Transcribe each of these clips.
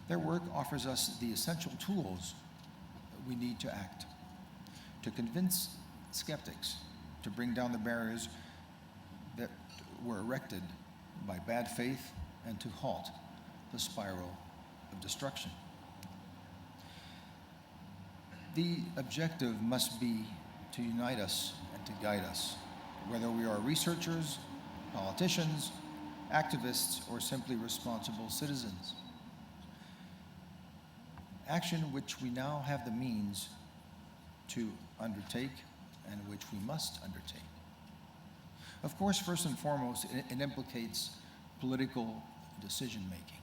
Their work offers us the essential tools we need to act, to convince skeptics, to bring down the barriers that were erected by bad faith, and to halt the spiral of destruction. The objective must be to unite us and to guide us, whether we are researchers, politicians, activists, or simply responsible citizens. Action which we now have the means to undertake and which we must undertake. Of course, first and foremost, it implicates political decision-making.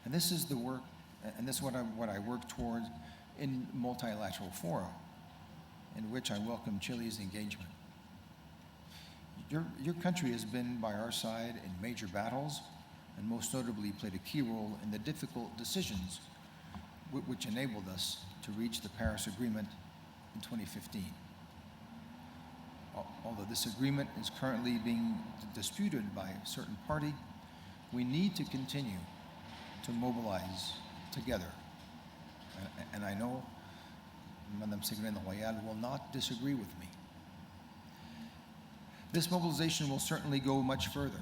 And this is the work, and this is what I work toward in multilateral fora, in which I welcome Chile's engagement. Your country has been by our side in major battles, and most notably played a key role in the difficult decisions which enabled us to reach the Paris Agreement in 2015. Although this agreement is currently being disputed by a certain party, we need to continue to mobilize together. And I know Madame Ségolène Royal will not disagree with me. This mobilization will certainly go much further.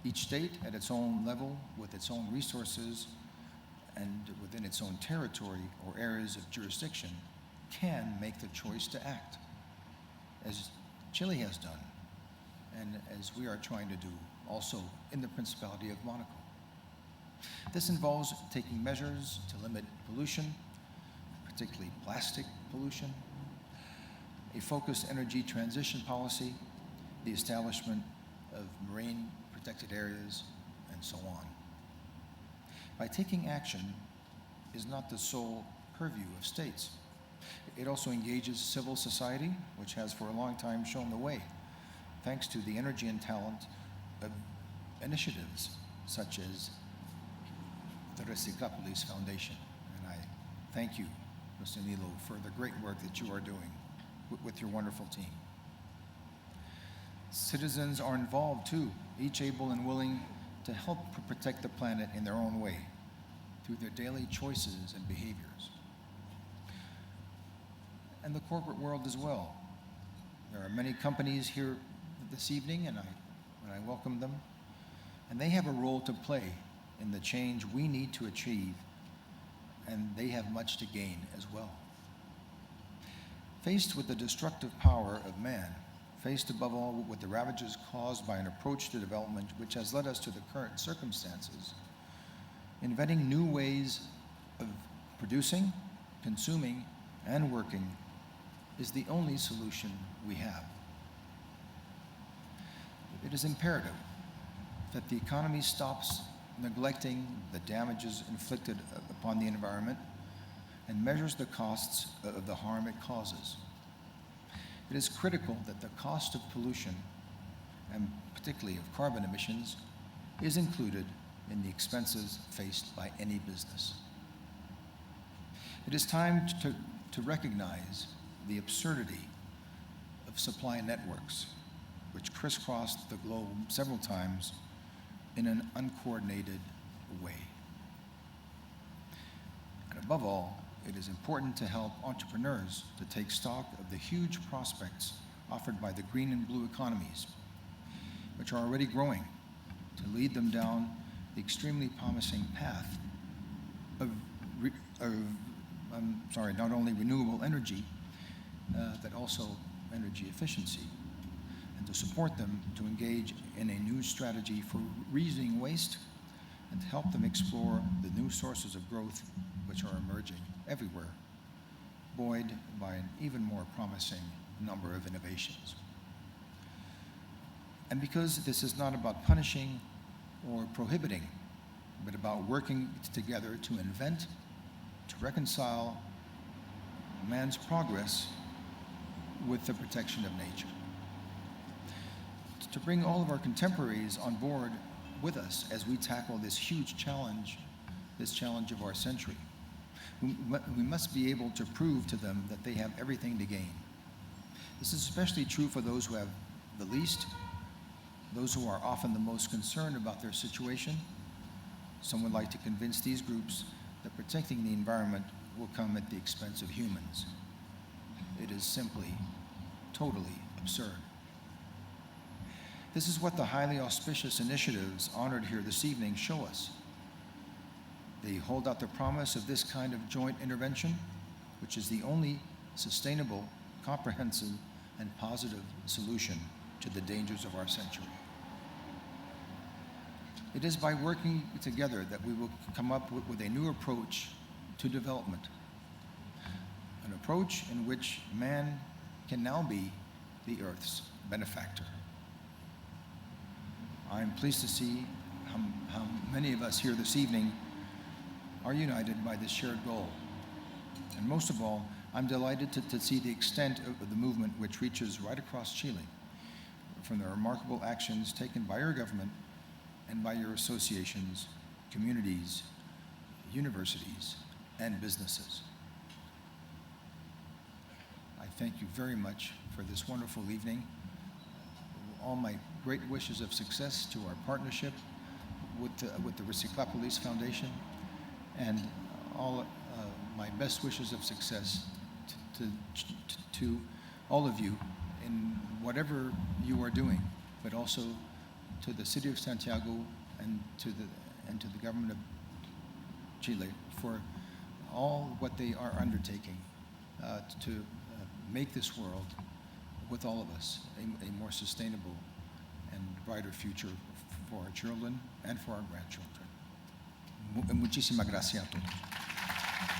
Each state at its own level, with its own resources, and within its own territory or areas of jurisdiction, can make the choice to act, as Chile has done, and as we are trying to do also in the Principality of Monaco. This involves taking measures to limit pollution, particularly plastic pollution, a focused energy transition policy, the establishment of marine protected areas, and so on. By taking action is not the sole purview of states. It also engages civil society, which has for a long time shown the way, thanks to the energy and talent of initiatives such as the Recyclápolis Foundation. And I thank you, Mr. Nilo, for the great work that you are doing with your wonderful team. Citizens are involved too, each able and willing to help protect the planet in their own way through their daily choices and behaviors. And the corporate world as well. There are many companies here this evening, and I welcome them, and they have a role to play in the change we need to achieve, and they have much to gain as well. Faced with the destructive power of man, faced above all with the ravages caused by an approach to development which has led us to the current circumstances, inventing new ways of producing, consuming, and working is the only solution we have. It is imperative that the economy stops neglecting the damages inflicted upon the environment and measures the costs of the harm it causes. It is critical that the cost of pollution, and particularly of carbon emissions, is included in the expenses faced by any business. It is time to recognize the absurdity of supply networks, which crisscrossed the globe several times in an uncoordinated way. And above all, it is important to help entrepreneurs to take stock of the huge prospects offered by the green and blue economies, which are already growing, to lead them down the extremely promising path of not only renewable energy, but also energy efficiency, and to support them to engage in a new strategy for reusing waste and to help them explore the new sources of growth which are emerging everywhere, buoyed by an even more promising number of innovations. And because this is not about punishing or prohibiting, but about working together to invent, to reconcile man's progress with the protection of nature. To bring all of our contemporaries on board with us as we tackle this huge challenge, this challenge of our century. We must be able to prove to them that they have everything to gain. This is especially true for those who have the least, those who are often the most concerned about their situation, some would like to convince these groups that protecting the environment will come at the expense of humans. It is simply, totally absurd. This is what the highly auspicious initiatives honored here this evening show us. They hold out the promise of this kind of joint intervention, which is the only sustainable, comprehensive, and positive solution to the dangers of our century. It is by working together that we will come up with a new approach to development, an approach in which man can now be the Earth's benefactor. I am pleased to see how many of us here this evening are united by this shared goal. And most of all, I'm delighted to see the extent of the movement which reaches right across Chile from the remarkable actions taken by your government and by your associations, communities, universities, and businesses. I thank you very much for this wonderful evening. All my great wishes of success to our partnership with the Recyclápolis Foundation, and all my best wishes of success to all of you in whatever you are doing, but also to the city of Santiago and to the government of Chile for all what they are undertaking to make this world, with all of us, a more sustainable and brighter future for our children and for our grandchildren. Muchísimas gracias a todos.